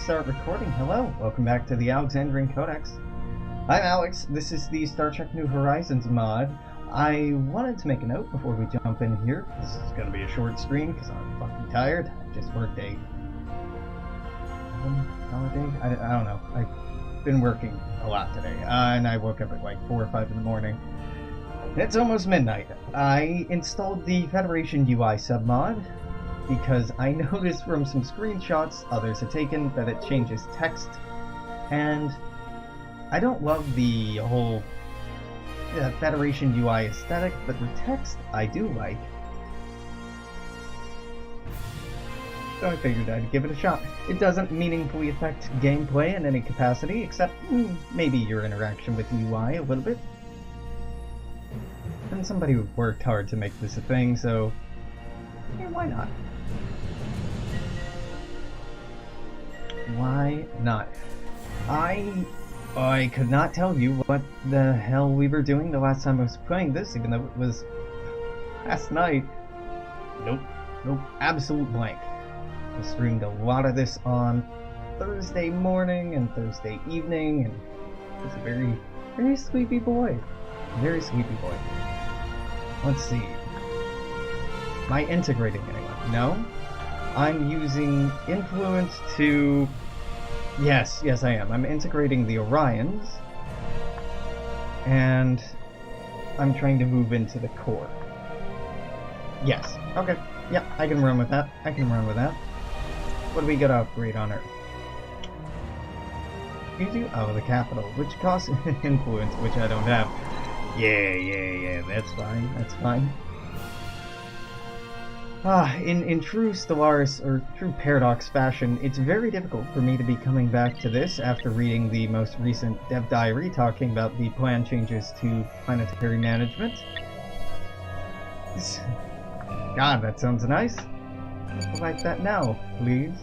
start recording. Hello, welcome back to the Alexandrian Codex. I'm Alex, this is the Star Trek New Horizons mod. I wanted to make a note before we jump in here. This is going to be a short stream because I'm fucking tired. I just worked a 11-hour day? I don't know. I've been working a lot today, and I woke up at like 4 or 5 in the morning. It's almost midnight. I installed the Federation UI submod because I noticed from some screenshots others had taken that it changes text, and I don't love the whole Federation UI aesthetic, but the text I do like. So I figured I'd give it a shot. It doesn't meaningfully affect gameplay in any capacity, except maybe your interaction with the UI a little bit. And somebody who worked hard to make this a thing, so yeah, why not? Why not? I could not tell you what the hell we were doing the last time I was playing this, even though it was last night. Nope, absolute blank. I streamed a lot of this on Thursday morning and Thursday evening, and it's a very, very sleepy boy. Very sleepy boy. Let's see. Am I integrating anyone? No? I'm using influence to... Yes, I am. I'm integrating the Orions, and I'm trying to move into the core. Yes. Okay. Yeah, I can run with that. What do we got to upgrade on Earth? You do? Oh, the capital, which costs influence, which I don't have. Yeah, that's fine. In true Stellaris, or true Paradox fashion, it's very difficult for me to be coming back to this after reading the most recent dev diary talking about the plan changes to planetary management. God, that sounds nice. Like that now, please.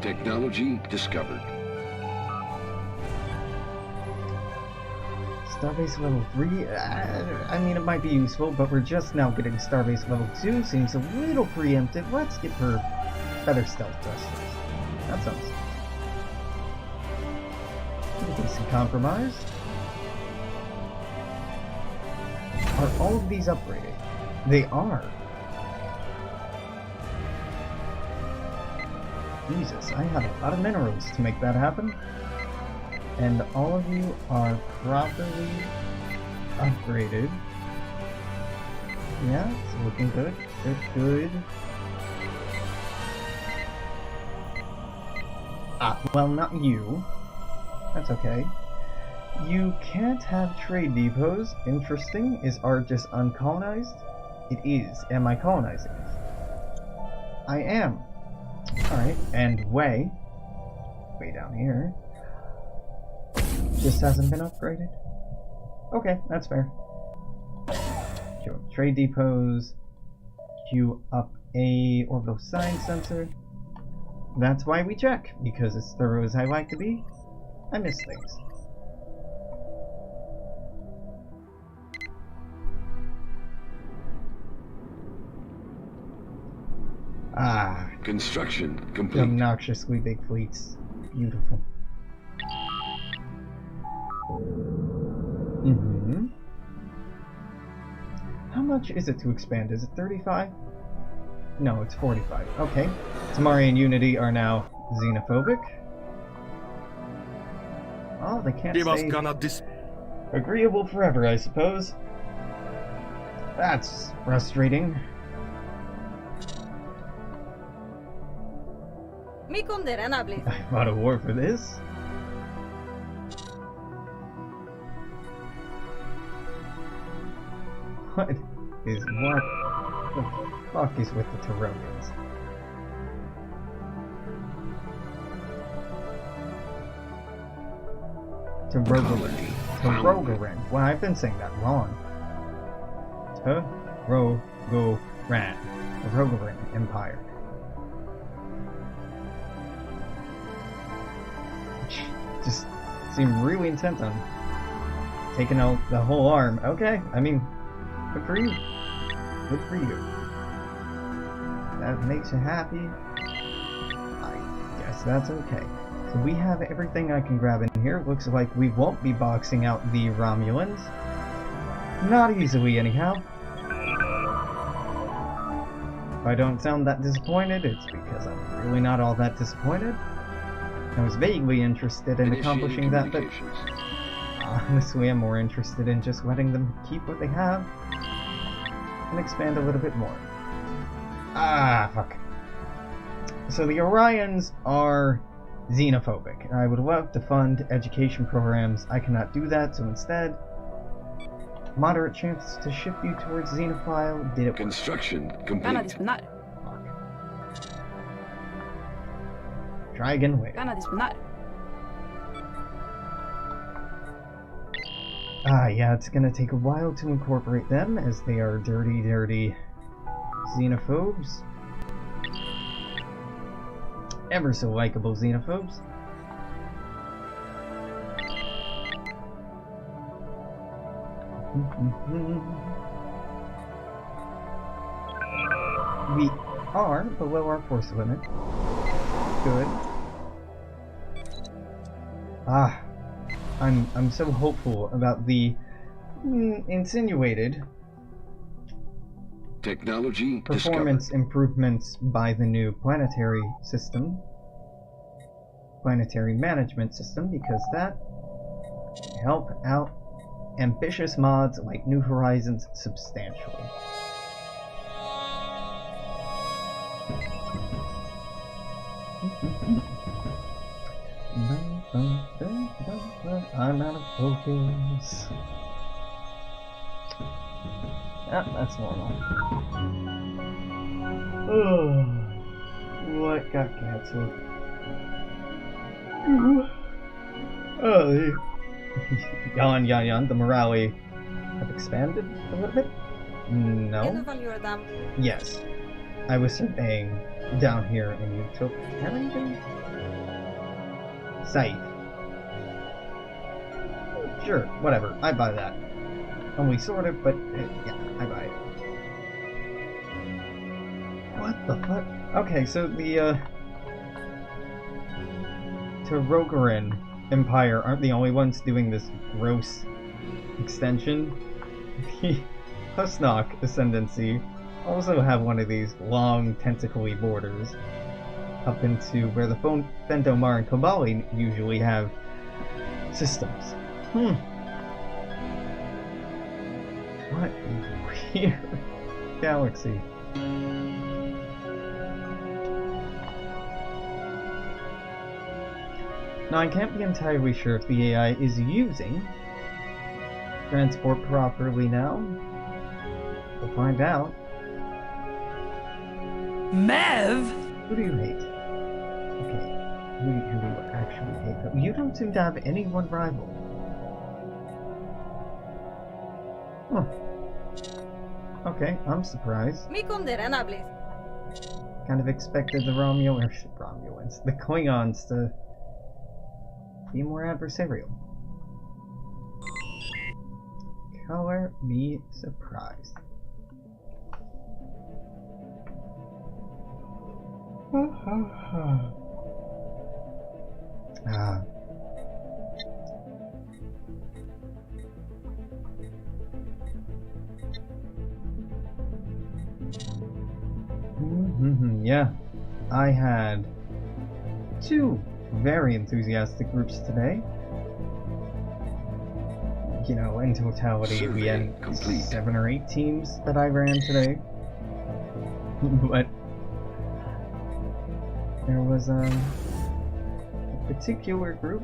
Technology discovered. Starbase level 3? I mean, it might be useful, but we're just now getting Starbase level 2. Seems a little preemptive. Let's get her better stealth testers. That sounds a decent compromise. Are all of these upgraded? They are. Jesus, I have a lot of minerals to make that happen. And all of you are properly upgraded. Yeah, it's looking good. Good. Well, not you. That's okay. You can't have trade depots. Interesting. Is art just uncolonized? It is. Am I colonizing it? I am. Alright, and way down here. Just hasn't been upgraded? Okay, that's fair. Queue up trade depots. Queue up a orbital sign sensor. That's why we check, because as thorough as I like to be, I miss things. Construction complete. Obnoxiously big fleets. Beautiful. How much is it to expand? Is it 35? No, it's 45. Okay. Tamari and Unity are now xenophobic. Oh, they can't stay agreeable forever, I suppose. That's frustrating. I fought a war for this. What the fuck is with the Tarogans? Tarogaran. Well, I've been saying that wrong. Tarogaran. Tarogaran Empire. Just seem really intent on taking out the whole arm. Okay, I mean, good for you. Good for you. That makes you happy. I guess yes, that's okay. So we have everything I can grab in here. Looks like we won't be boxing out the Romulans. Not easily, anyhow. If I don't sound that disappointed, it's because I'm really not all that disappointed. I was vaguely interested in accomplishing that, but honestly I'm more interested in just letting them keep what they have and expand a little bit more. Ah, fuck. So the Orions are xenophobic. I would love to fund education programs. I cannot do that, so instead, moderate chance to shift you towards xenophile. Did it work? Construction complete. Try again later. Ah, yeah, it's gonna take a while to incorporate them, as they are dirty, dirty xenophobes. Ever so likable xenophobes. We are below our force limit. Good. Ah, I'm so hopeful about the insinuated technology performance discovered. improvements by the new planetary management system, because that help out ambitious mods like New Horizons substantially. I'm out of focus. Ah, that's normal. Oh, what got cancelled? Oh, yawn. The morale have expanded a little bit? No. Yes. I was surveying down here and you took everything? Scythe. Sure, whatever. I buy that. Only sort of, but yeah, I buy it. What the fuck? Okay, so the Tarogaran Empire aren't the only ones doing this gross extension. The Husnock Ascendancy also have one of these long tentacly borders up into where the Fendomar and Kobali usually have systems. What a weird galaxy. Now, I can't be entirely sure if the AI is using transport properly now. We'll find out. Mev? Who do you hate? Okay, who do you actually hate? You don't seem to have any one rival. Huh. Okay, I'm surprised. Kind of expected the Romulans, the Klingons to be more adversarial. Color me surprised. Ah. Yeah, I had 2 very enthusiastic groups today. You know, in totality, we had 7 or 8 teams that I ran today. But there was a particular group.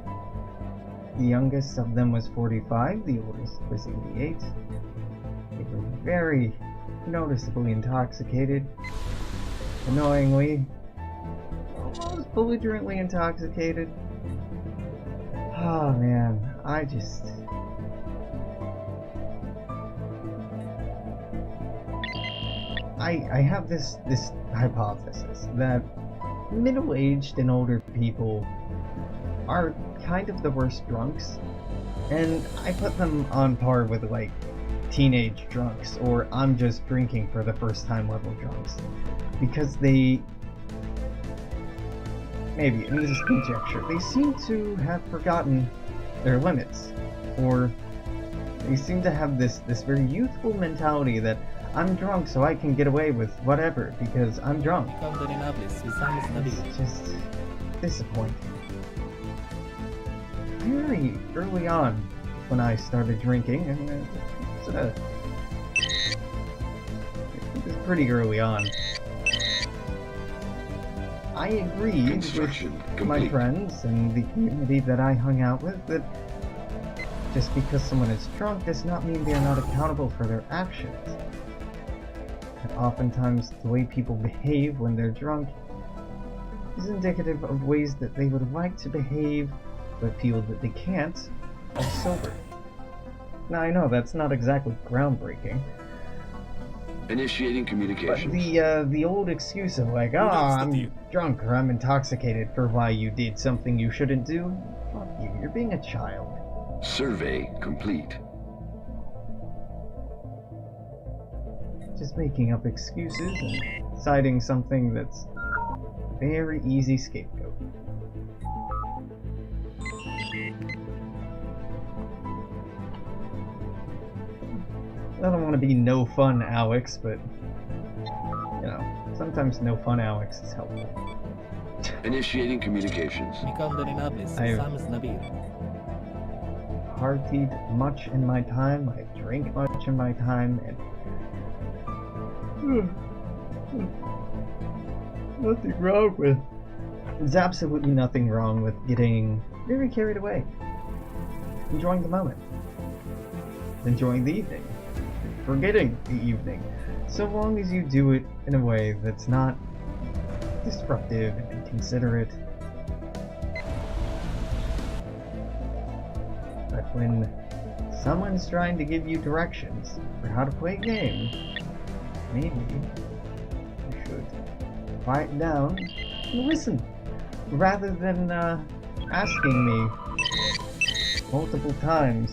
The youngest of them was 45, the oldest was 88. They were very noticeably intoxicated. Annoyingly, almost belligerently intoxicated. Oh man, I have this hypothesis that middle-aged and older people are kind of the worst drunks, and I put them on par with like teenage drunks, or I'm just drinking for the first time level drunks, because they maybe, and this is conjecture, they seem to have forgotten their limits. Or they seem to have this very youthful mentality that I'm drunk so I can get away with whatever because I'm drunk. It's just disappointing. Very early on when I started drinking, and it was pretty early on, I agreed with my friends and the community that I hung out with that just because someone is drunk does not mean they are not accountable for their actions. And oftentimes the way people behave when they're drunk is indicative of ways that they would like to behave but feel that they can't while sober. Now I know that's not exactly groundbreaking. Initiating communication. But the old excuse of like, oh, I'm drunk or I'm intoxicated for why you did something you shouldn't do. Fuck you, you're being a child. Survey complete. Just making up excuses and citing something that's very easy scapegoat. I don't want to be no fun Alex, but you know, sometimes no fun Alex is helpful. Initiating communications. I've partied much in my time, I've drank much in my time, and nothing wrong with. There's absolutely nothing wrong with getting very carried away, enjoying the moment, enjoying the evening, forgetting the evening, so long as you do it in a way that's not disruptive and inconsiderate. But when someone's trying to give you directions for how to play a game, maybe you should quiet down and listen, rather than asking me multiple times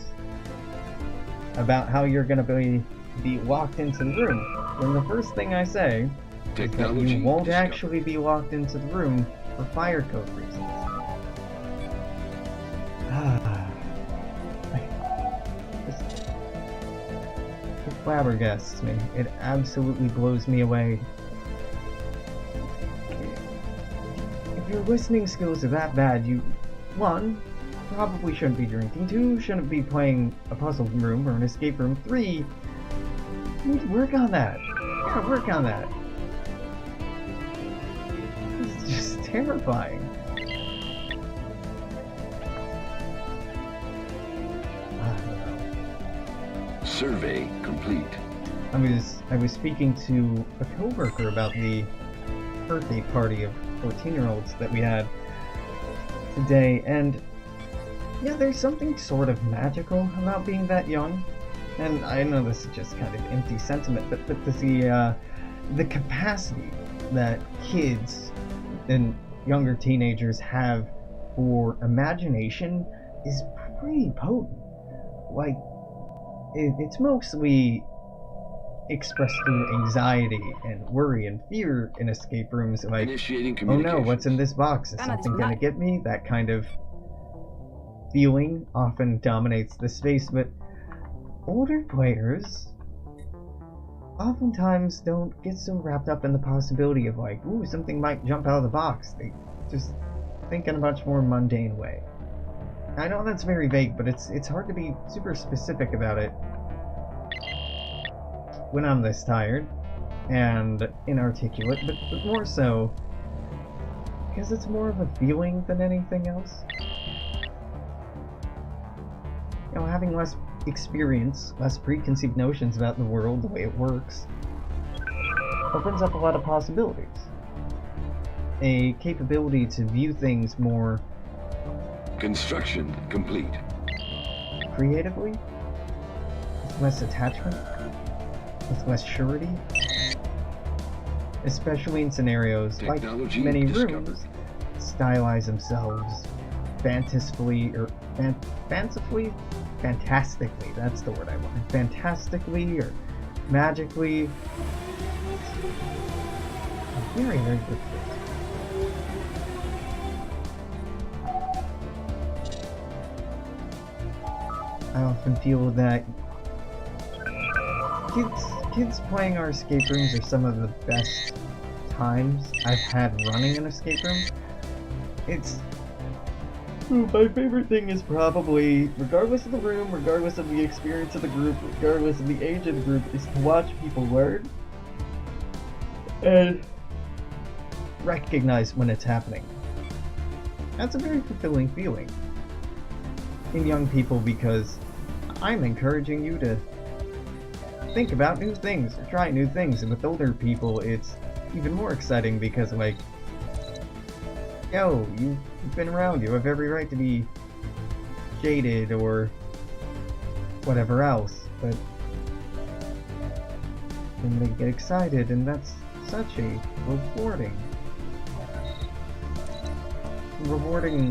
about how you're going to be walked into the room, when the first thing I say is that you won't actually be walked into the room for fire code reasons. It flabbergasts me. It absolutely blows me away. If your listening skills are that bad, you, 1, probably shouldn't be drinking, 2, shouldn't be playing a puzzle room or an escape room, 3, you need to work on that. You gotta work on that. It's just terrifying. Survey complete. I was speaking to a coworker about the birthday party of 14-year-olds that we had today, and yeah, there's something sort of magical about being that young. And I know this is just kind of empty sentiment, but the capacity that kids and younger teenagers have for imagination is pretty potent. Like, it's mostly expressed through anxiety and worry and fear in escape rooms, like, oh no, what's in this box? Is something gonna get me? That kind of feeling often dominates the space, but older players oftentimes don't get so wrapped up in the possibility of like, ooh, something might jump out of the box. They just think in a much more mundane way. I know that's very vague, but it's hard to be super specific about it when I'm this tired and inarticulate, but more so because it's more of a feeling than anything else. You know, having less experience, less preconceived notions about the world, the way it works, opens up a lot of possibilities. A capability to view things more construction complete. Creatively, with less attachment, with less surety, especially in scenarios like many rooms stylize themselves fantastically, that's the word I want, fantastically or magically. Very, very good place. I often feel that kids playing our escape rooms are some of the best times I've had running an escape room. It's my favorite thing is probably, regardless of the room, regardless of the experience of the group, regardless of the age of the group, is to watch people learn and recognize when it's happening. That's a very fulfilling feeling in young people, because I'm encouraging you to think about new things, or try new things, and with older people it's even more exciting because, like, yo, you've been around, you have every right to be jaded or whatever else, but then they get excited, and that's such a rewarding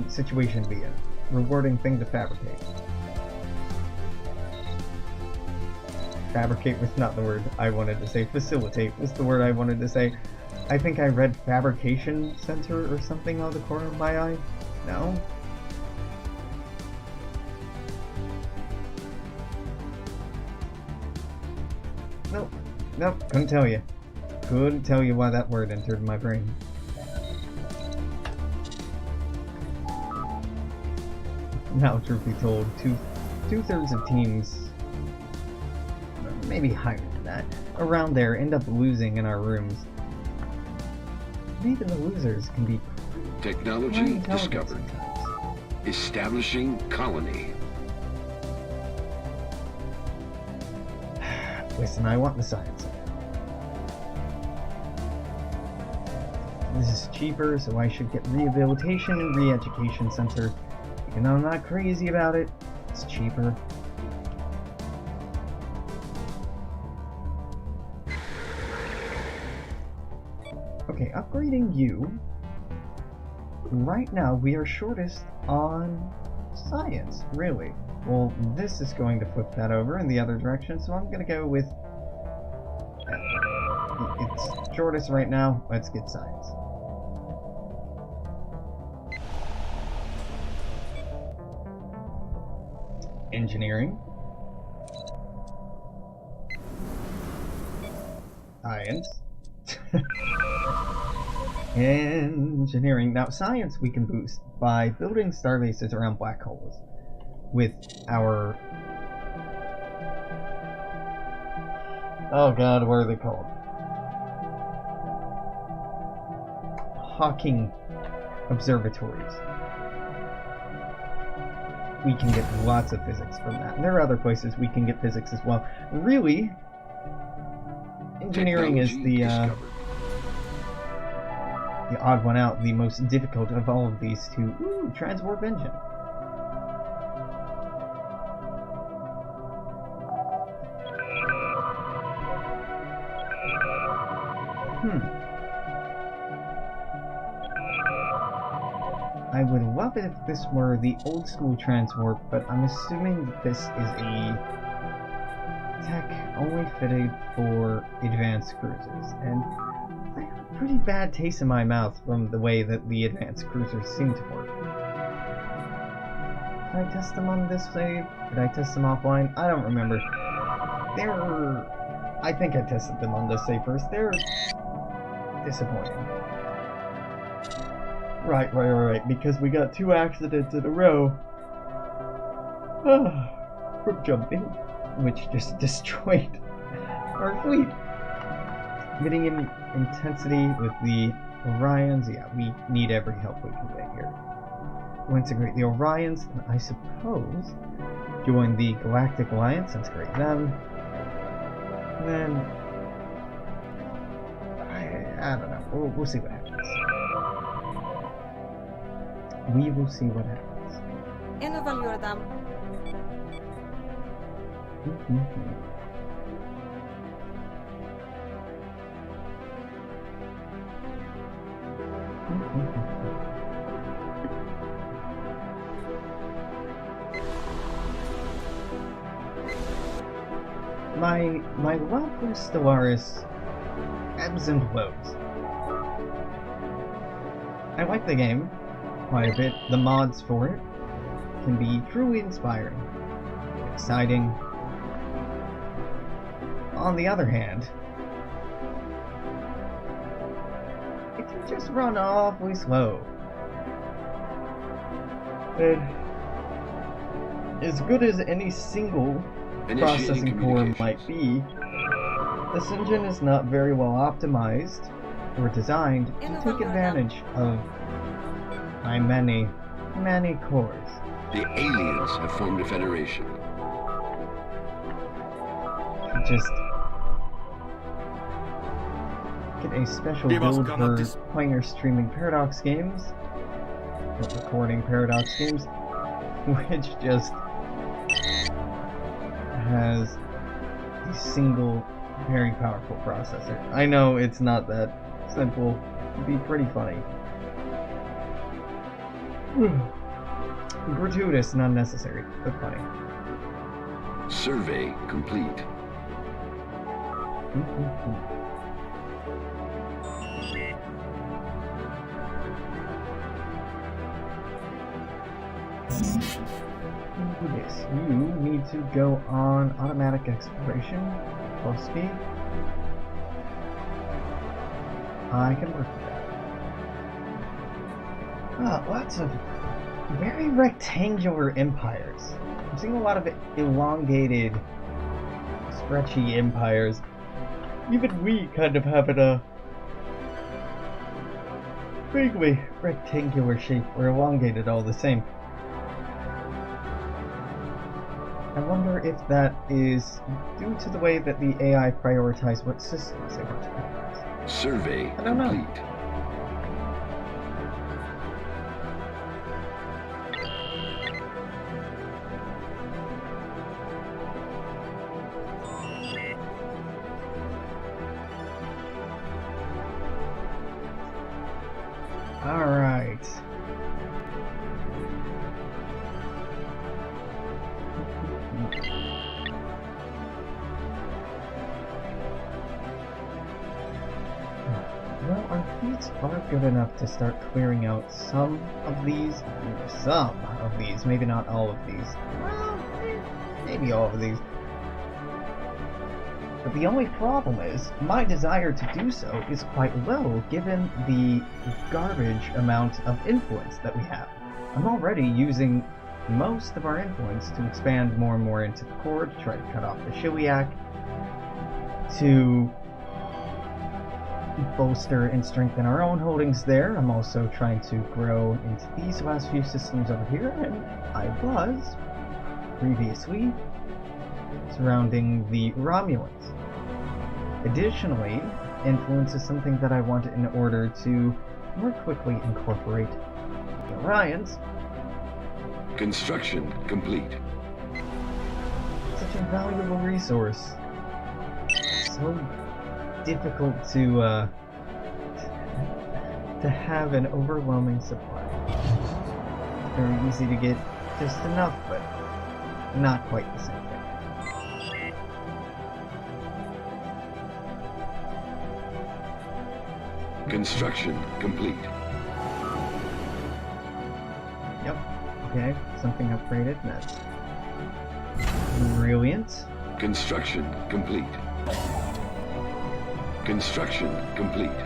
situation to be in. Rewarding thing to fabricate. Fabricate was not the word I wanted to say. Facilitate was the word I wanted to say. I think I read fabrication center or something on the corner of my eye. No? Nope, couldn't tell you. Couldn't tell you why that word entered my brain. Now, truth be told, two-thirds of teams, maybe higher than that, around there end up losing in our rooms. Maybe the losers can be technology discovered. Establishing colony. Listen, I want the science. This is cheaper, so I should get rehabilitation and re-education center. Even though I'm not crazy about it, it's cheaper. Okay, upgrading you. Right now, we are shortest on science, really. Well, this is going to flip that over in the other direction, so I'm going to go with... It's shortest right now, let's get science. Engineering. Science. Engineering. Now, science we can boost by building starbases around black holes with our... Oh god, what are they called? Hawking observatories. We can get lots of physics from that. And there are other places we can get physics as well. Really, engineering is the odd one out, the most difficult of all of these two. Ooh, transwarp engine. I would love it if this were the old school transwarp, but I'm assuming that this is a tech only fitted for advanced cruisers, and I have a pretty bad taste in my mouth from the way that the advanced cruisers seem to work. Did I test them on this save? Did I test them offline? I don't remember. I think I tested them on this save first. They're disappointing. Right, because we got 2 accidents in a row from jumping, which just destroyed our fleet. Getting in intensity with the Orions, yeah, we need every help we can get here. We'll integrate the Orions, and I suppose join the Galactic Alliance, integrate them, and then I don't know, we'll see what happens. We will see what happens. Evaluerar. My love for Stellaris ebbs and flows. I like the game quite a bit. The mods for it can be truly inspiring. exciting. On the other hand, it can just run awfully slow. And as good as any single processing core might be, this engine is not very well optimized or designed to take advantage of my many cores. The aliens have formed a federation. Just get a special build for playing or streaming Paradox games, or recording Paradox games, which just has a single very powerful processor. I know it's not that simple. It'd be pretty funny. Gratuitous and unnecessary, but funny. Survey complete. Yes, you need to go on automatic exploration, full speed. I can work with that. Lots of very rectangular empires. I'm seeing a lot of elongated, stretchy empires. Even we kind of have a vaguely rectangular shape. We're elongated all the same. I wonder if that is due to the way that the AI prioritize what systems they want to prioritize. Survey I don't know. complete. All right. Well, our fleets are good enough to start clearing out some of these, maybe not all of these. Well, maybe all of these. But the only problem is, my desire to do so is quite low given the garbage amount of influence that we have. I'm already using most of our influence to expand more and more into the core, to try to cut off the Shiliak, to bolster and strengthen our own holdings there. I'm also trying to grow into these last few systems over here, and I was previously surrounding the Romulans. Additionally, influence is something that I want in order to more quickly incorporate the Orions. Construction complete. Such a valuable resource. So difficult to have an overwhelming supply. It's very easy to get just enough, but not quite the same thing. Construction complete. Yep. Okay. Something upgraded. That's brilliant. Construction complete. Construction complete.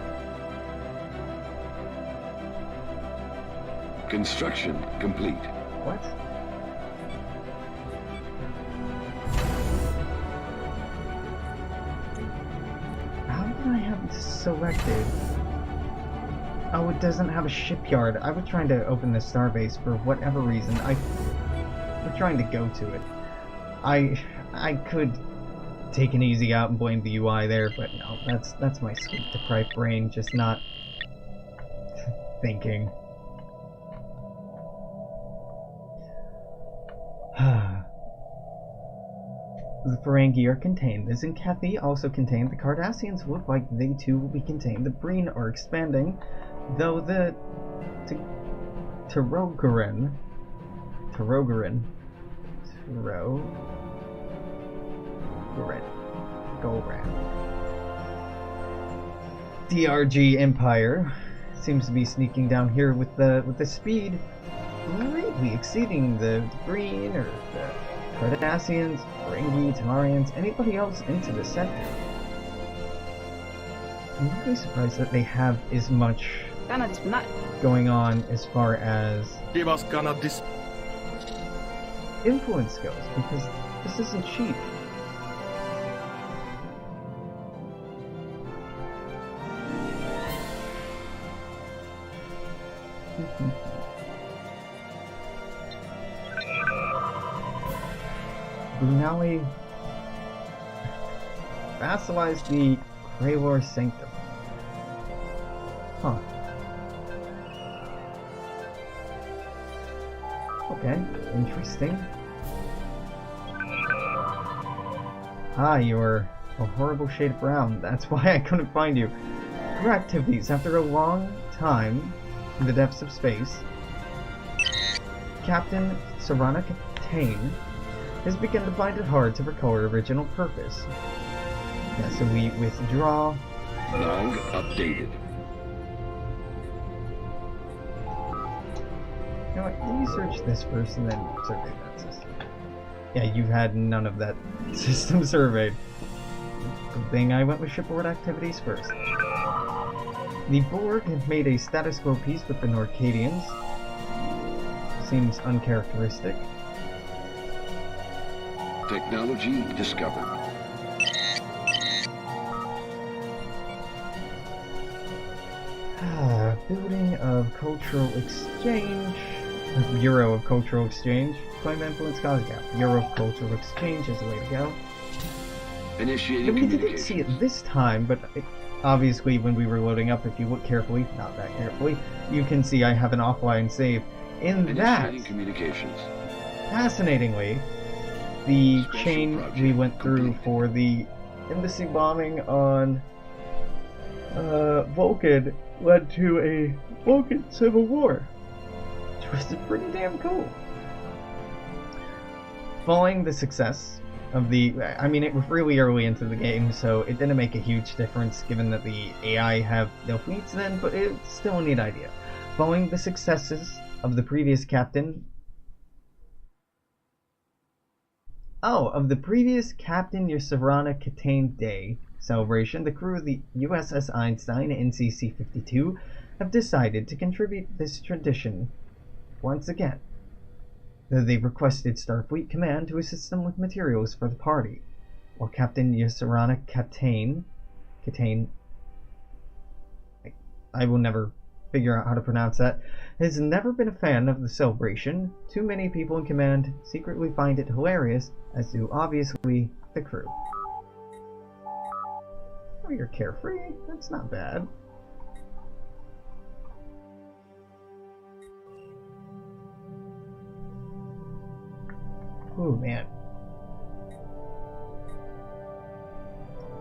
Construction complete. What? How did I have this selected? Oh, it doesn't have a shipyard. I was trying to open the starbase for whatever reason. I'm trying to go to it. I could take an easy out and blame the UI there, but no, that's my sleep-deprived brain just not thinking. The Ferengi are contained. The Zinkethi also contained. The Cardassians look like they too will be contained. The Breen are expanding, though the Tarogaran, DRG Empire seems to be sneaking down here with the speed greatly exceeding the Breen or the Cardassians, Ferengi, Talarians, anybody else into the sector. I'm really surprised that they have as much going on as far as influence goes, because this isn't cheap. Brunali vassalized the Kraylor Sanctum. Huh. Okay, interesting. Ah, you're a horrible shade of brown. That's why I couldn't find you. Your activities. After a long time in the depths of space, Captain Sarana Kane has begun to find it hard to recall her original purpose. Yeah, so we withdraw. Log updated. You know what, let me search this first and then survey that system. Yeah, you've had none of that system surveyed. Good thing I went with shipboard activities first. The Borg have made a status quo peace with the Norcadians. Seems uncharacteristic. Technology discovered. Building of Cultural Exchange. Bureau of Cultural Exchange. Claim influence cause gap. Bureau of Cultural Exchange is the way to go. Initiating We didn't communications. see it this time, but obviously when we were loading up, if you look carefully, not that carefully, you can see I have an offline save. In that, Initiating communications. fascinatingly, the Special chain project we went through complete. for the embassy bombing on Vulcan led to a Vulcan civil war, which was pretty damn cool. Following the success of I mean, it was really early into the game, so it didn't make a huge difference given that the AI have no fleets then, but it's still a neat idea. Following the successes of the previous Captain Yusarana Katane Day celebration, the crew of the USS Einstein NCC-52 have decided to contribute this tradition once again. They've requested Starfleet Command to assist them with materials for the party, while Captain Yusarana Katane, I will never figure out how to pronounce that, has never been a fan of the celebration. Too many people in command secretly find it hilarious, as do obviously the crew. Oh, you're carefree? That's not bad. Oh man.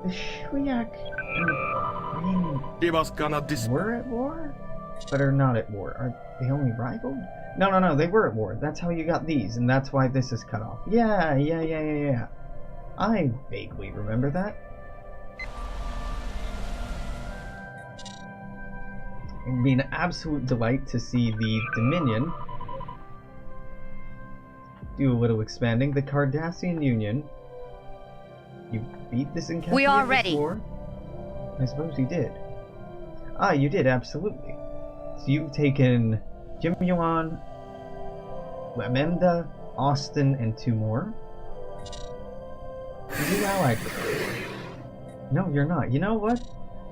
The Shliak and Green were at war? But are not at war. Are they only rivaled? No, they were at war. That's how you got these, and that's why this is cut off. Yeah. I vaguely remember that. It'd be an absolute delight to see the Dominion do a little expanding. The Cardassian Union. You beat this in We are ready. before? I suppose you did. Ah, you did, absolutely. So you've taken Jim Yuan, Lamemda, Austin, and 2 more. You allied with them. No, you're not. You know what?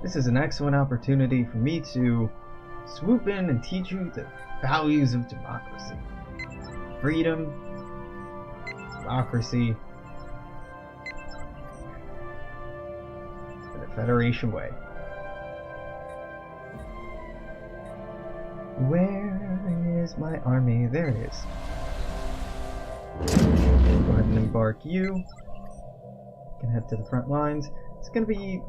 This is an excellent opportunity for me to swoop in and teach you the values of democracy. Freedom, democracy, the Federation way. Where is my army? There it is. Go ahead and embark you. You can head to the front lines. It's going to be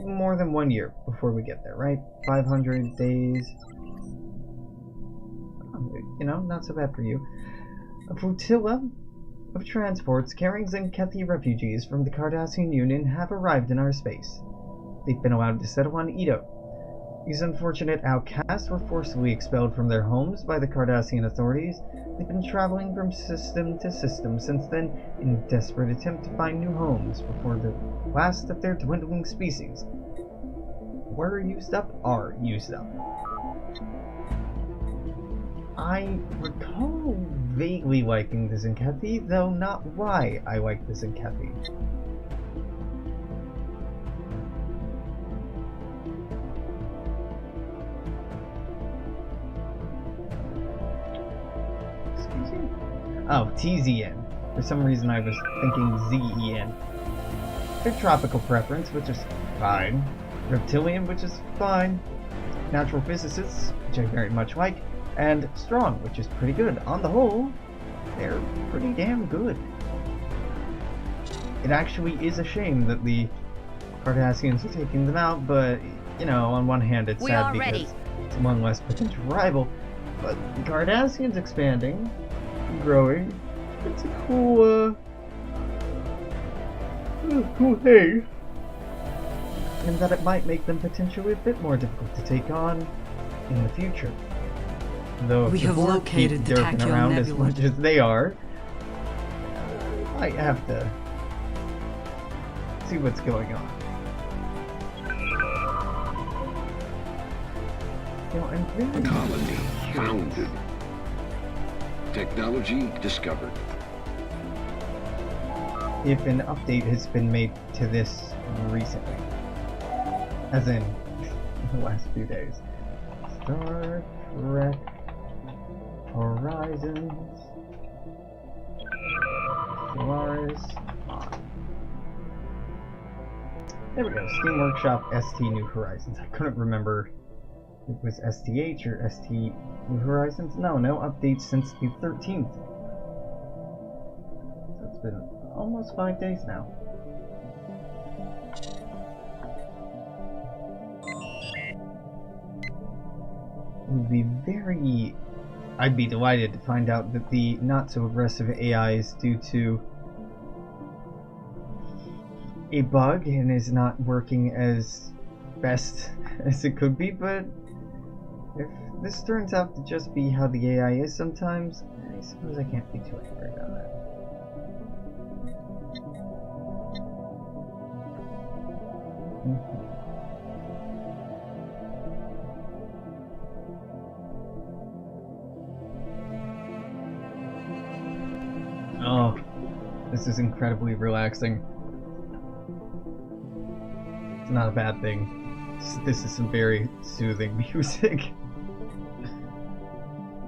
more than 1 year before we get there, right? 500 days. You know, not so bad for you. A flotilla of transports carrying Zenkethi refugees from the Cardassian Union have arrived in our space. They've been allowed to settle on Ito. These unfortunate outcasts were forcibly expelled from their homes by the Cardassian authorities. They've been traveling from system to system since then in a desperate attempt to find new homes before the last of their dwindling species were used up, are used up. I recall vaguely liking the Zenkethi, though not why I like the Zenkethi. Excuse me? Oh, TZN. For some reason I was thinking ZEN. Their tropical preference, which is fine. Reptilian, which is fine. Natural physicists, which I very much like. And strong, which is pretty good. On the whole, they're pretty damn good. It actually is a shame that the Cardassians are taking them out, but, you know, on one hand it's sad because it's one less potential rival, but the Cardassians expanding, growing, it's a cool thing. And that it might make them potentially a bit more difficult to take on in the future. Though if we have located the derping around as Nebula. much as they are, I have to see what's going on. You know, I'm very Colony curious. founded. Technology discovered. If an update has been made to this recently, as in the last few days. Star Trek Horizons Stellaris on. There we go. Steam Workshop ST New Horizons. I couldn't remember if it was STH or ST New Horizons. No updates since the 13th. So it's been almost 5 days now. I'd be delighted to find out that the not-so-aggressive AI is due to a bug and is not working as best as it could be, but if this turns out to just be how the AI is sometimes, I suppose I can't be too angry about that. Oh, this is incredibly relaxing. It's not a bad thing. This is some very soothing music.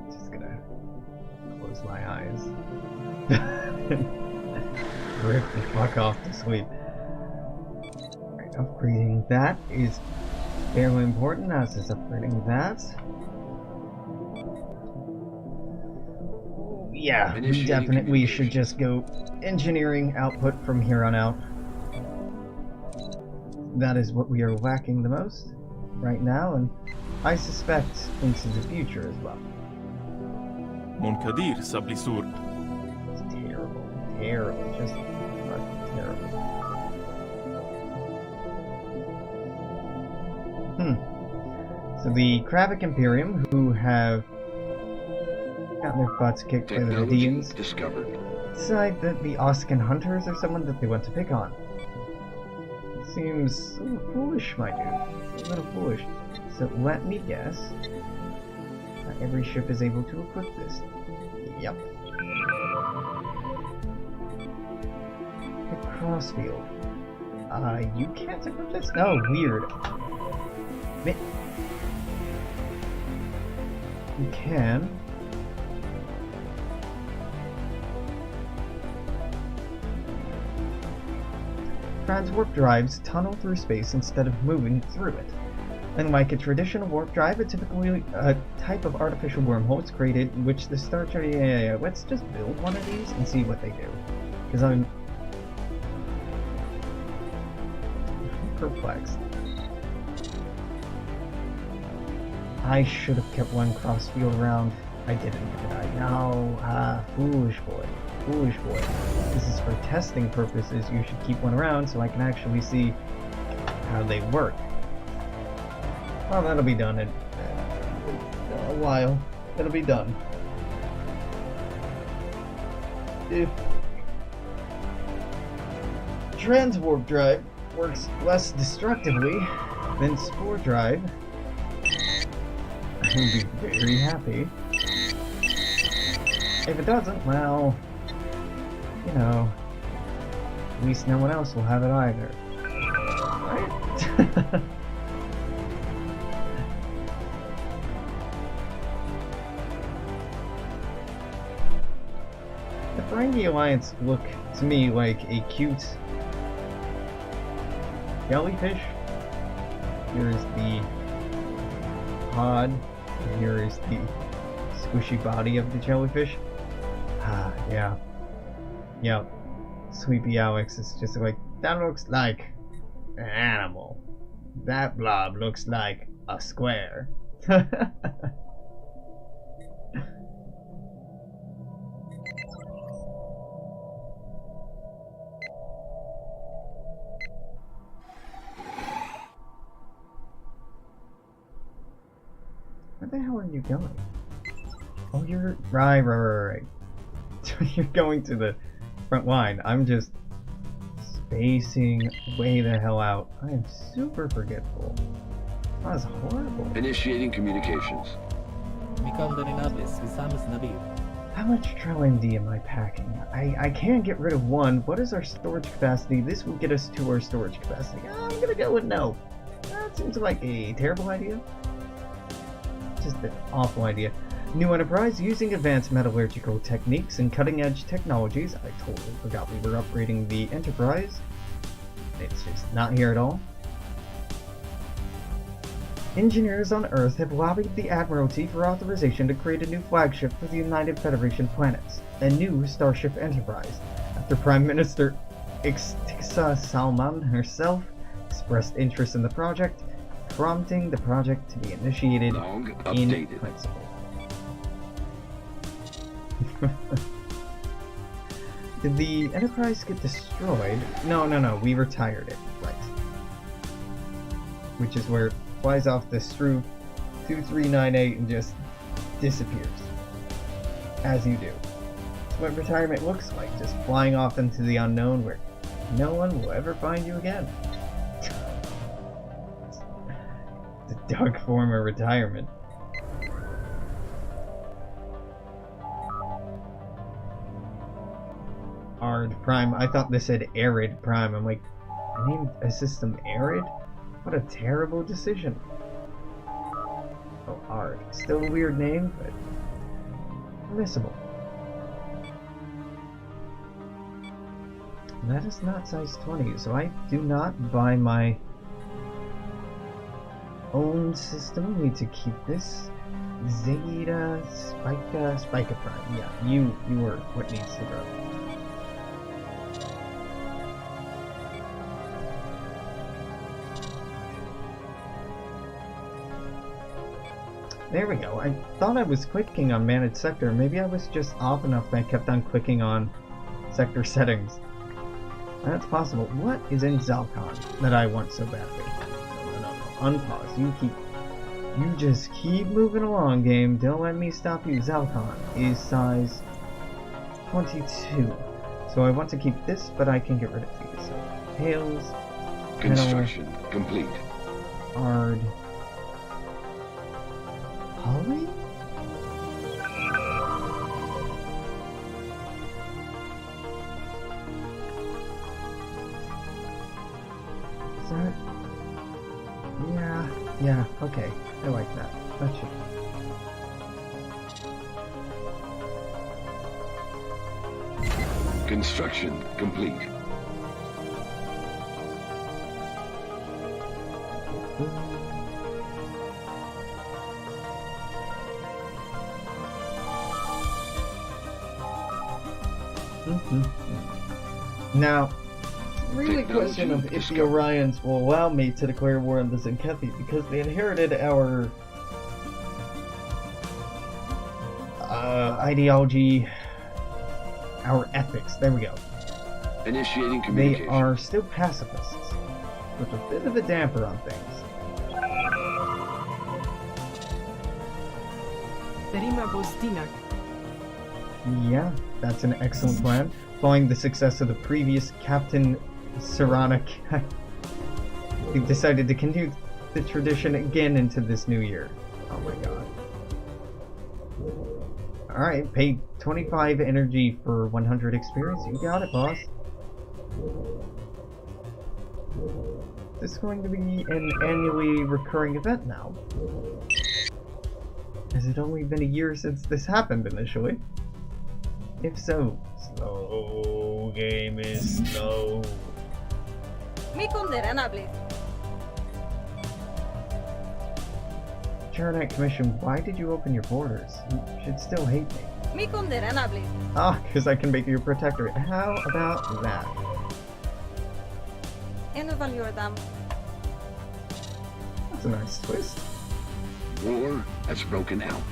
Just gonna close my eyes. Drift the fuck off to sleep. Right, upgrading that is fairly important, as is upgrading that. Yeah, we definitely should just go engineering output from here on out. That is what we are lacking the most right now, and I suspect into the future as well. منكدير سبلسور. It's terrible, just fucking terrible. So the Kravik Imperium, who have gotten their butts kicked by the Vidians, discovered. decide that the Oscan Hunters are someone that they want to pick on. Seems a little foolish, my dude. A little foolish. So let me guess. Not every ship is able to equip this. Yep. The crossfield. You can't equip this? No, weird. You can. Frad's warp drives tunnel through space instead of moving through it. Unlike a traditional warp drive, it's typically a type of artificial wormhole it's created, which the Star Trek... Yeah, let's just build one of these and see what they do. Because I'm perplexed. I should have kept one crossfield around. I didn't, did I? No. Foolish boy. Foolish boy. This is for testing purposes. You should keep one around so I can actually see how they work. Oh, that'll be done in a while. It'll be done. If transwarp drive works less destructively than spore drive, I will be very happy. If it doesn't, well, you know, at least no one else will have it either. Right? The Ferengi Alliance look to me like a cute jellyfish. Here is the pod, and here is the squishy body of the jellyfish. Ah, yeah. Yep. Sleepy Alex is just like, that looks like an animal. That blob looks like a square. Where the hell are you going? Oh, you're right. You're going to the front line. I'm just spacing way the hell out. I am super forgetful. That was horrible. Initiating communications. How much Trell MD am I packing? I can't get rid of one. What is our storage capacity? This will get us to our storage capacity. I'm gonna go with no. That seems like a terrible idea. Just an awful idea. New Enterprise using advanced metallurgical techniques and cutting-edge technologies. I totally forgot we were upgrading the Enterprise. It's just not here at all. Engineers on Earth have lobbied the Admiralty for authorization to create a new flagship for the United Federation planets, a new Starship Enterprise, after Prime Minister Ixtixa Salman herself expressed interest in the project, prompting the project to be initiated in principle. Did the Enterprise get destroyed? No, we retired it, right. Which is where it flies off the Stru 2398 and just disappears. As you do. That's what retirement looks like, just flying off into the unknown where no one will ever find you again. The dark form of retirement. Arid Prime. I thought this said Arid Prime. I'm like, I named a system Arid? What a terrible decision. Oh, Arid. Still a weird name, but permissible. That is not size 20, so I do not buy my own system. Need to keep this. Zeta Spica Prime. Yeah, you are what needs to grow. There we go. I thought I was clicking on Managed Sector. Maybe I was just off enough that I kept on clicking on sector settings. That's possible. What is in Zalcon that I want so badly? No. Unpause. You just keep moving along, game. Don't let me stop you. Zalcon is size 22. So I want to keep this, but I can get rid of these. So, Hales. Construction complete. Ard. Holly? Is that... Yeah, okay. I like that. That should... Construction complete. Now, really question of if the Orions will allow me to declare war on the Zenkethi, because they inherited our ideology, our ethics. There we go. Initiating communication. They are still pacifists, with a bit of a damper on things. Yeah, that's an excellent plan. Following the success of the previous Captain Saronic, we decided to continue the tradition again into this new year. Oh my god. Alright, pay 25 energy for 100 experience. You got it, boss. This is going to be an annually recurring event now. Has it only been a year since this happened initially? If so, slow game is slow. Charonite Commission, why did you open your borders? You should still hate me. Ah, because I can make you a protectorate. How about that? That's a nice twist. War has broken out.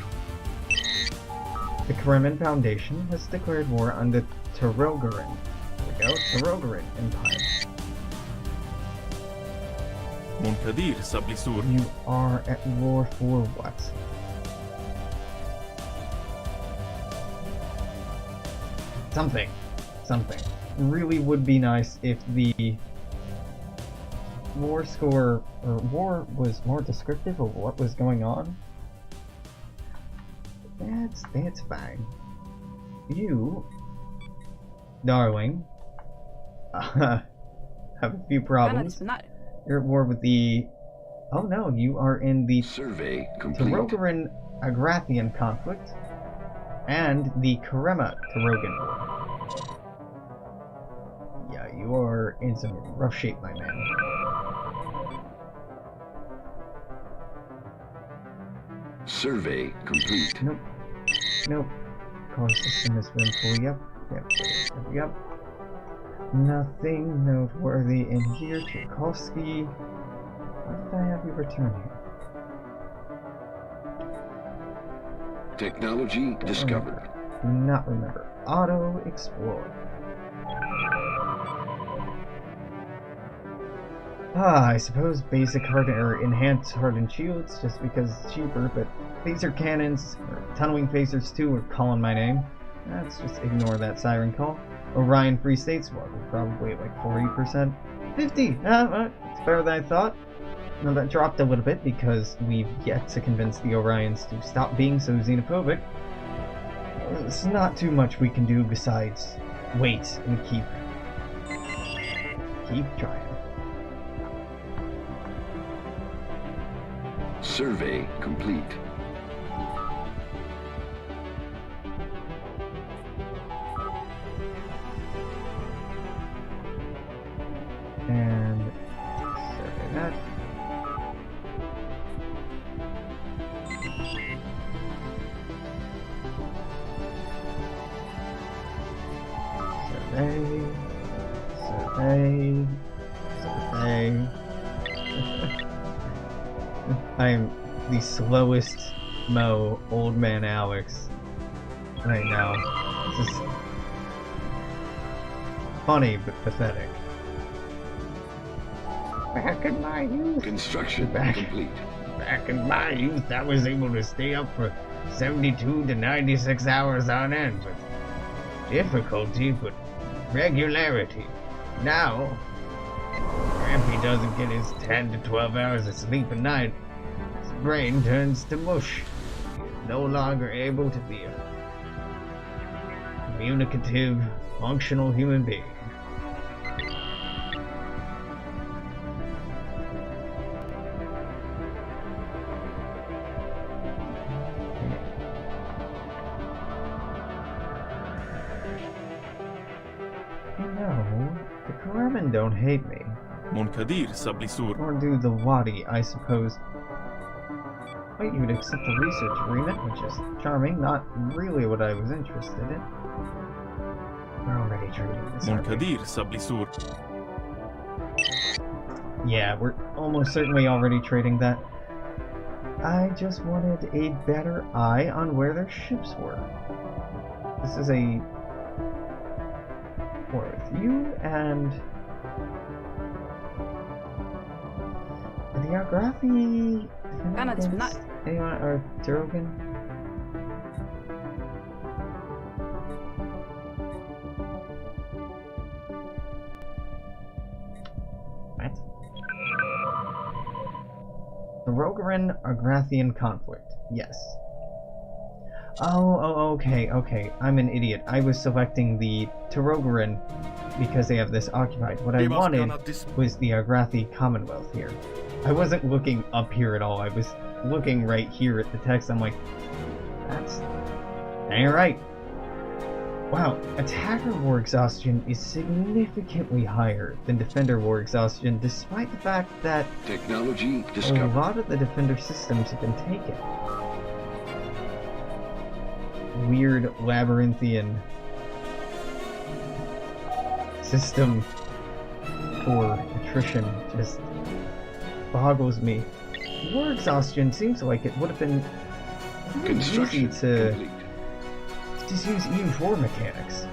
The Kremen Foundation has declared war on the Tarogaran. There we go, Tarogaran Empire. You are at war for what? Something. Something. Really would be nice if the war score or war was more descriptive of what was going on. That's fine. You, darling, have a few problems. You're at war with the... Oh no, you are in the Survey complete. Tarogaran Agrathian conflict and the Karema Tarogan war. Yeah, you are in some rough shape, my man. Survey complete. Nope. Nope. Core system has been fully up. Yep. Nothing noteworthy in here. Tchaikovsky. Why did I have you return here? Technology discovered. Do not remember. Auto explore. I suppose basic hardened or enhanced hardened shields just because it's cheaper, but phaser cannons or tunneling phasers too are calling my name. Let's just ignore that siren call. Orion Free States, well, we're probably at like 40%. 50! It's better than I thought. Now that dropped a little bit because we've yet to convince the Orions to stop being so xenophobic. There's not too much we can do besides wait and keep trying. Survey complete. And survey that. Survey. I am the slowest old man Alex right now. This is funny but pathetic. Back in my youth. Construction complete. Back in my youth, I was able to stay up for 72 to 96 hours on end with difficulty but regularity. Now, Grampy doesn't get his 10 to 12 hours of sleep a night. His brain turns to mush. He is no longer able to be a communicative, functional human being. Don't hate me. Or do the Wadi, I suppose. Wait, you would accept a research agreement, which is charming, not really what I was interested in. We're already trading this. Yeah, we're almost certainly already trading that. I just wanted a better eye on where their ships were. This is a war with you and the Argrathi anyone or Drogan? The Rogaran-Argrathian conflict. Yes. Oh, okay. I'm an idiot. I was selecting the Tarogaran because they have this occupied. What I wanted was the Argrathi Commonwealth here. I wasn't looking up here at all. I was looking right here at the text. I'm like, that ain't right. Wow, attacker war exhaustion is significantly higher than defender war exhaustion, despite the fact that Technology a discovered. lot of the defender systems have been taken. Weird labyrinthian system for attrition just boggles me. War exhaustion seems like it would have been really easy Construction to complete. just use EU4 mechanics.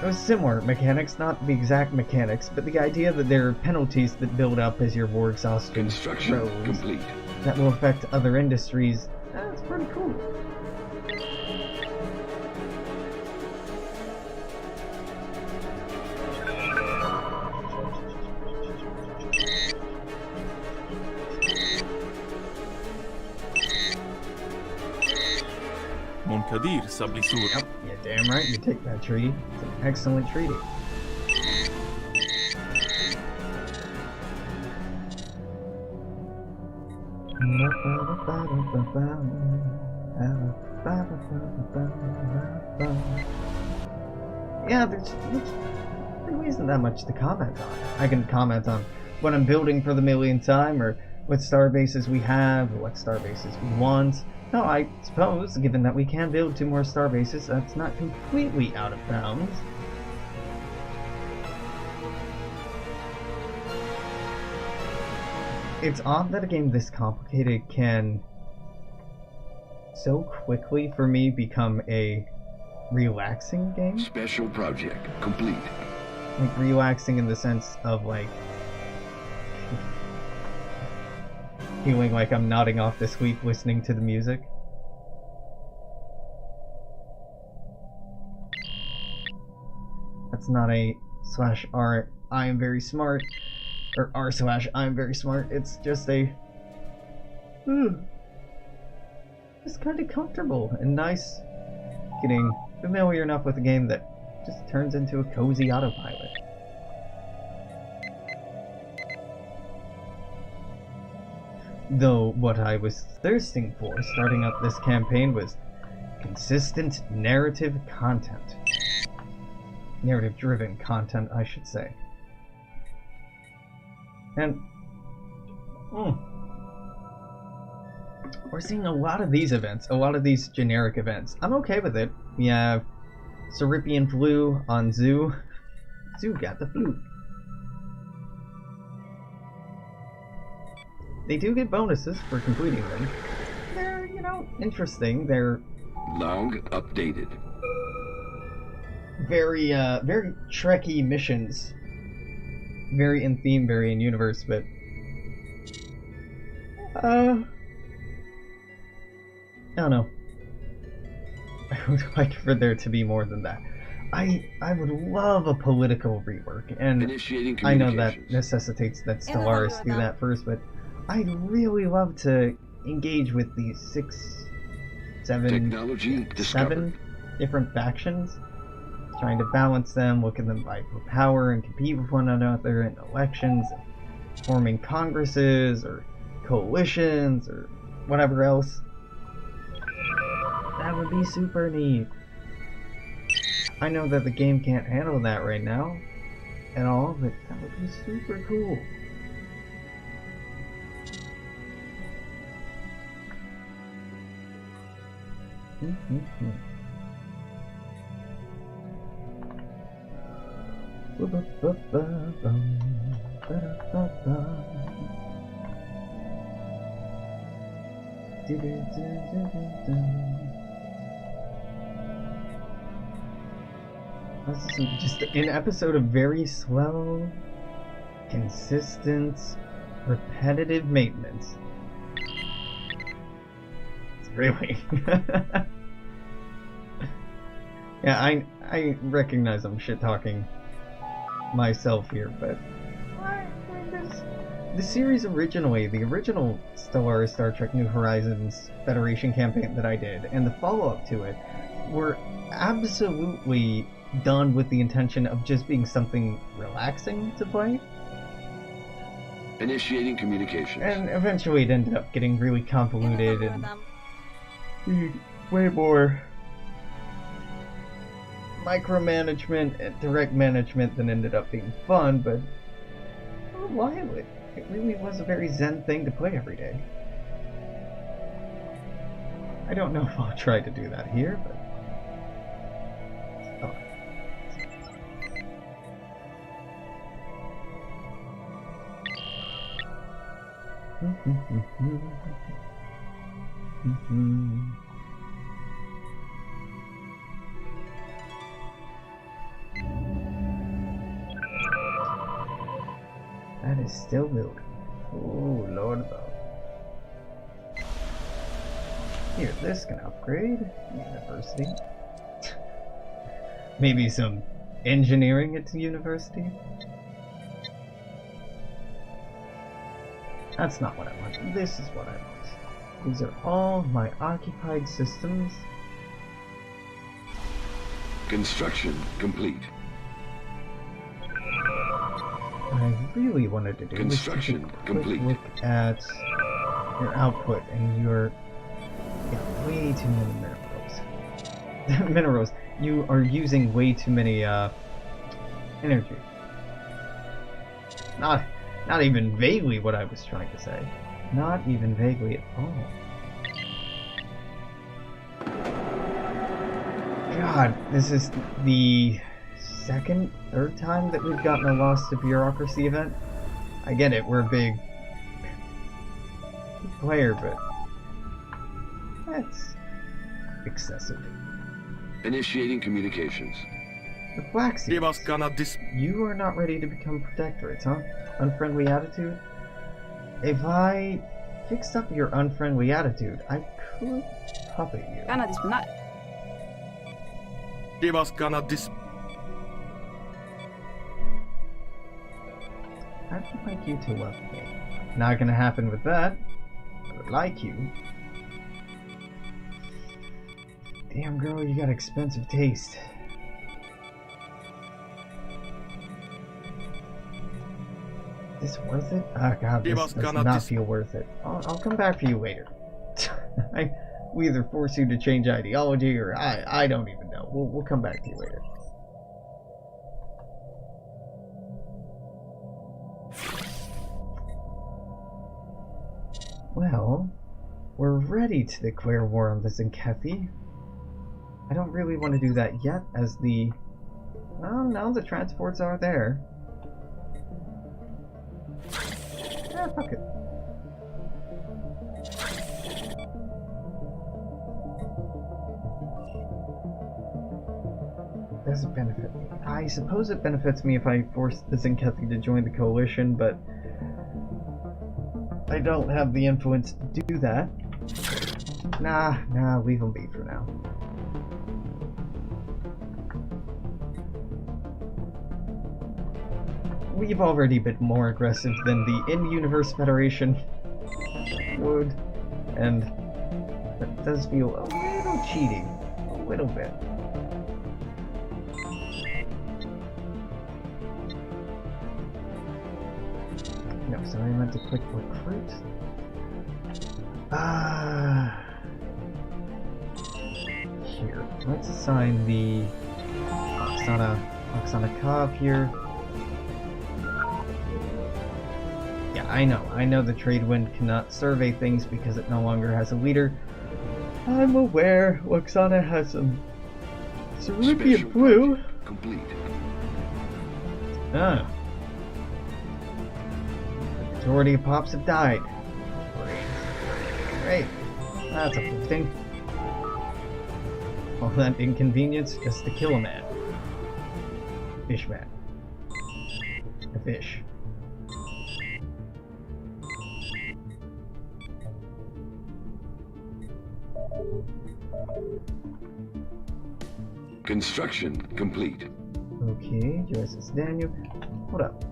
It was similar mechanics, not the exact mechanics, but the idea that there are penalties that build up as your war exhaustion Construction grows complete. that will affect other industries. That's pretty cool. منكدير سبلسور. Yep, yeah, damn right you take that treaty. It's an excellent treaty. Yeah, there really isn't that much to comment on. I can comment on what I'm building for the millionth time, or what star bases we have, or what star bases we want. No, I suppose, given that we can build 2 more star bases, that's not completely out of bounds. It's odd that a game this complicated can so quickly, for me, become a relaxing game. Special project complete. Like, relaxing in the sense of, like, feeling like I'm nodding off to sleep listening to the music. That's not a /r I am very smart, or r/I am very smart. It's just a just kind of comfortable and nice, getting familiar enough with a game that just turns into a cozy autopilot. Though what I was thirsting for starting up this campaign was consistent narrative content. Narrative-driven content, I should say. And we're seeing a lot of these events, a lot of these generic events. I'm okay with it. We have Siripian flu on Zoo. Zoo got the flu. They do get bonuses for completing them. They're, you know, interesting. They're Log updated. very Trekky missions. Very in theme, very in universe, but I don't know. I would like for there to be more than that. I would love a political rework, and Initiating I know that communications. necessitates that Stellaris do that first, but I'd really love to engage with these 7 Technology discovered. different factions, trying to balance them, look at them fight for power and compete with one another in elections, forming congresses or coalitions or whatever else. That would be super neat. I know that the game can't handle that right now at all, but that would be super cool. This is just an episode of very slow, consistent, repetitive maintenance. It's really... Yeah, I recognize I'm shit-talking myself here, but the series originally, the original Stellaris Star Trek New Horizons Federation campaign that I did, and the follow-up to it, were absolutely done with the intention of just being something relaxing to play. Initiating communications. And eventually it ended up getting really convoluted and way more micromanagement and direct management than ended up being fun, but for a while it really was a very zen thing to play every day. I don't know if I'll try to do that here, but... Oh. That is still building. Oh, Lord above. Here, this can upgrade. University. Maybe some engineering at the university? That's not what I want. This is what I want. These are all my occupied systems. Construction complete. What I really wanted to do Construction was take a complete. quick look at your output, and you're way too many minerals. Minerals. You are using way too many energy. Not even vaguely what I was trying to say. Not even vaguely at all. God, this is the third time that we've gotten a Lost to Bureaucracy event. I get it, we're a big player, but that's excessive. Initiating communications. The Black Seals. You are not ready to become protectorates, huh? Unfriendly attitude? If I fixed up your unfriendly attitude, I could puppet you. I would like you to love me. Not gonna happen with that. I would like you. Damn girl, you got expensive taste. Is this worth it? Oh god, this does not feel worth it. I'll come back for you later. We either force you to change ideology or I don't even know. We'll come back to you later. Well, we're ready to declare war on the Zenkethi. I don't really want to do that yet, as the... Well, now the transports are there. Ah, fuck it. Does it benefit me? I suppose it benefits me if I force the Zenkethi to join the coalition, but I don't have the influence to do that. Nah, leave them be for now. We've already been more aggressive than the in-universe Federation would, and that does feel a little cheating. A little bit. No, sorry, I meant to click recruit. Here, let's assign the Oksana Kov here. Yeah, I know the trade wind cannot survey things because it no longer has a leader. I'm aware Oksana has some Cerulean blue. Complete. Ah. The majority of pops have died. Great. That's uplifting. All that inconvenience just to kill a man. Fishman. A fish. Construction complete. Okay, USS Daniel. Hold up.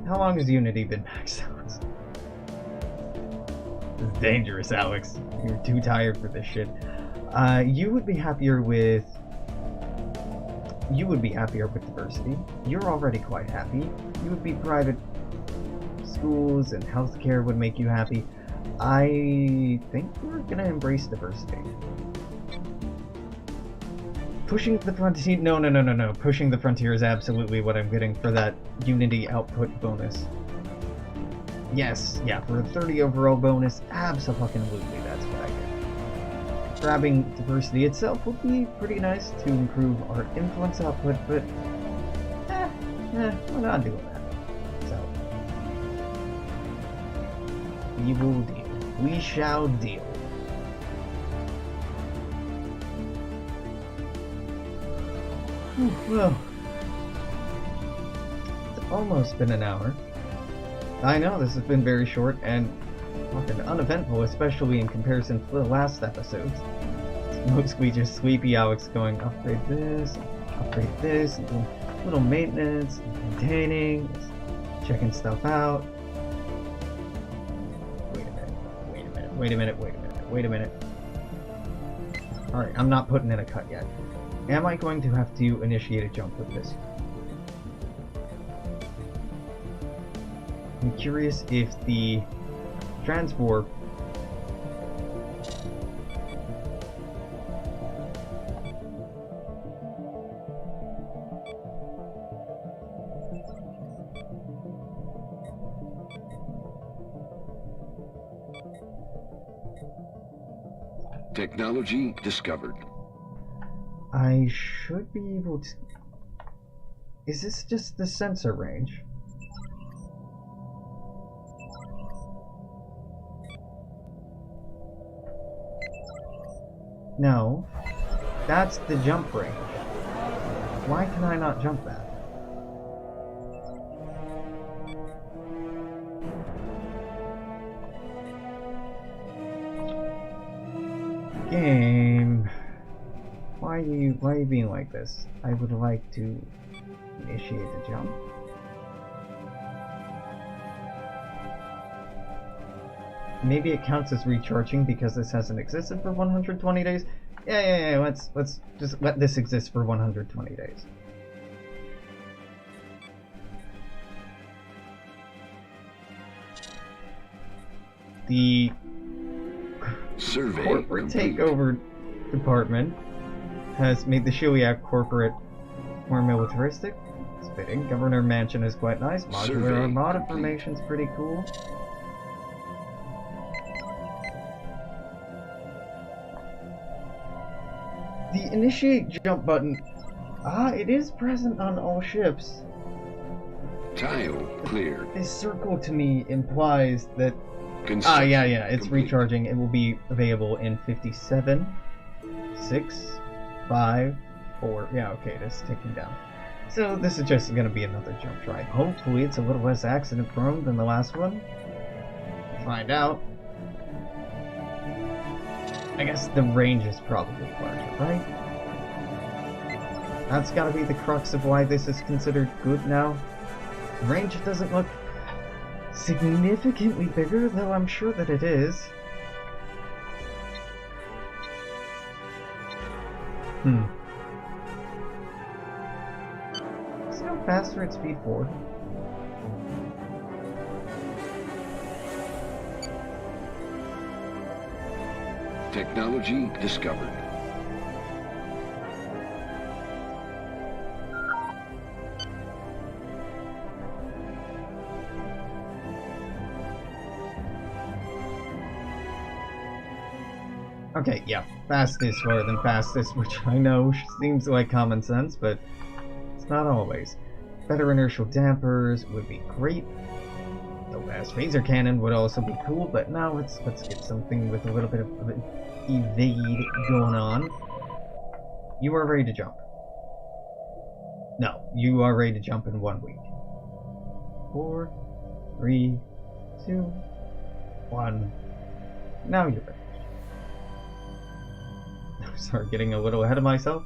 How long has Unity been maxed out? This is dangerous, Alex. You're too tired for this shit. You would be happier with diversity. You're already quite happy. You would be private schools and healthcare would make you happy. I think we're gonna embrace diversity. Pushing the frontier. No. Pushing the frontier is absolutely what I'm getting for that Unity output bonus. Yes, yeah, for a 30 overall bonus, abso-fucking-lutely, that's what I get. Grabbing diversity itself would be pretty nice to improve our influence output, but we're not doing that. So, we will deal. We shall deal. Well, it's almost been an hour. I know this has been very short and fucking uneventful, especially in comparison to the last episodes. It's mostly just sleepy Alex going upgrade this, and doing little maintenance, and maintaining, checking stuff out. Wait a minute. Alright, I'm not putting in a cut yet. Am I going to have to initiate a jump with this? I'm curious if the transport Technology discovered. I should be able to... Is this just the sensor range? No. That's the jump range. Why can I not jump that? Game... Why are you being like this? I would like to initiate the jump. Maybe it counts as recharging because this hasn't existed for 120 days. Yeah. Let's just let this exist for 120 days. The Survey corporate complete. takeover department has made the Shiliak corporate more militaristic. It's fitting. Governor Mansion is quite nice. Modular Survey Armada complete. formation's pretty cool. The initiate jump button, it is present on all ships. Tile cleared. This circle to me implies that Construction yeah, it's complete. recharging. It will be available in 57, 6, 5, 4. Yeah, okay, it is ticking down. So this is just going to be another jump try. Hopefully it's a little less accident prone than the last one. We'll find out. I guess the range is probably larger, right? That's got to be the crux of why this is considered good now. The range doesn't look significantly bigger, though I'm sure that it is. Let's go faster at speed 4. Technology discovered. Okay, yeah, fastest rather than fastest, which I know seems like common sense, but it's not always. Better inertial dampers would be great. The last phaser cannon would also be cool, but now let's get something with a little bit of evade going on. You are ready to jump. No, you are ready to jump in 1 week. 4, 3, 2, 1. Now you're ready. Sorry, getting a little ahead of myself.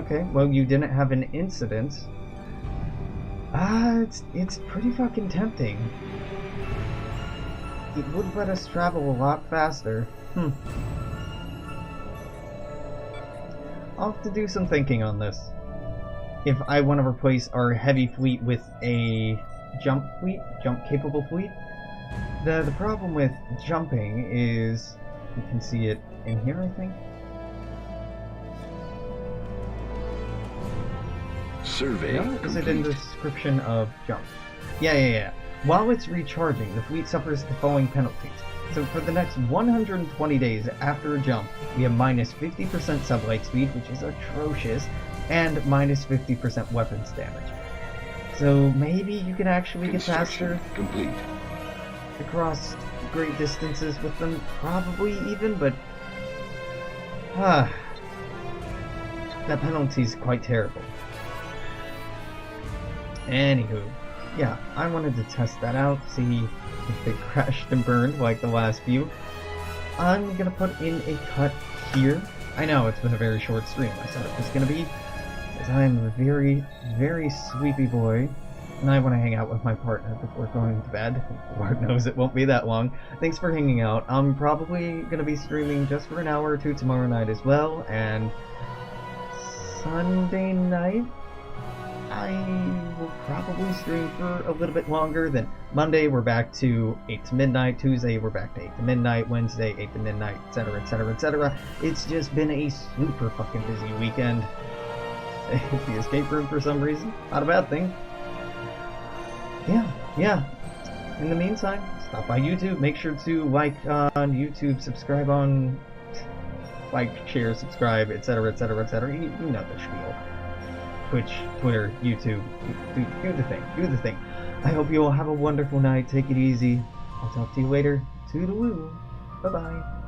Okay, well, you didn't have an incident. It's pretty fucking tempting. It would let us travel a lot faster. I'll have to do some thinking on this. If I want to replace our heavy fleet with a jump capable fleet. The problem with jumping is, you can see it in here, I think. Survey Is it in the description of jump? Yeah. While it's recharging, the fleet suffers the following penalties. So for the next 120 days after a jump, we have minus 50% sublight speed, which is atrocious, and minus 50% weapons damage. So maybe you can actually get faster complete across great distances with them, probably even, but that penalty's quite terrible. Anywho, yeah, I wanted to test that out, see if it crashed and burned like the last few. I'm gonna put in a cut here. I know it's been a very short stream, I thought it was gonna be, because I'm a very, very sleepy boy, and I want to hang out with my partner before going to bed. Lord knows it won't be that long. Thanks for hanging out. I'm probably gonna be streaming just for an hour or two tomorrow night as well, and Sunday night I will probably stream for a little bit longer. Then Monday we're back to 8 to midnight, Tuesday we're back to 8 to midnight, Wednesday 8 to midnight, etc, etc, etc. It's just been a super fucking busy weekend. The escape room for some reason, not a bad thing. Yeah. In the meantime, stop by YouTube, make sure to like on YouTube, subscribe on, like, share, subscribe, etc, etc, etc. You know the spiel. Twitch, Twitter, YouTube, do the thing. I hope you all have a wonderful night, take it easy. I'll talk to you later. Toodaloo. Bye-bye.